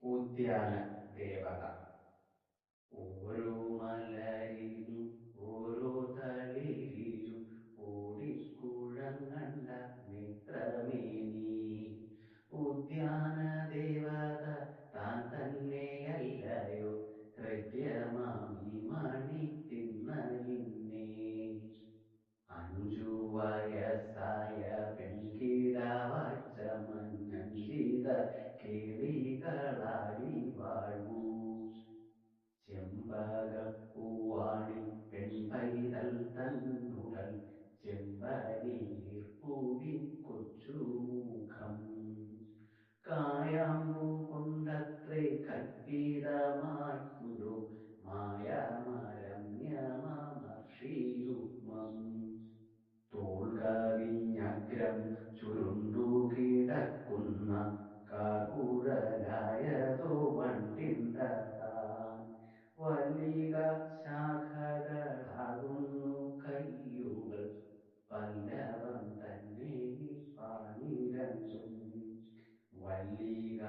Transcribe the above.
ഉദ്യാന ദേവത. ഓരോ മലരിലും ഓരോ തളിരിലും ഓടിക്കുഴങ്ങണ്ട നേത്രമേ നീ. ഉദ്യാന ദേവത താൻ തന്നെയല്ലയോ ഹൃദ്യമാമി മണിത്തിന്നലിന്നെ. 5 വയസ്സായ പെൺകിടാവച്ച മഞ്ഞഞ്ചിത കിളികളാടി വാഴൂ. ചെമ്പകപ്പൂവാണിൽ പെൺപൈതൽ തന്നുടൽ ചെമ്പനീർപ്പൂവിൻ കൊച്ചുമുഖം. കായാമ്പൂ കൊണ്ടത്രേ കൽപ്പിതമായിട്ടുള്ളൂ മായാമരമ്യമർഷിയുഗ്മം. തോൾ കവിഞ്ഞഗ്രം ചുരുണ്ടു കിടക്കുന്ന കാർകുഴലായതോ വണ്ടിണ്ടതാൻ. വല്ലിക ശാഖകളാകുന്നു കയ്യുകൾ പല്ലവം തന്നെ പാണിരണ്ടും. വല്ലിക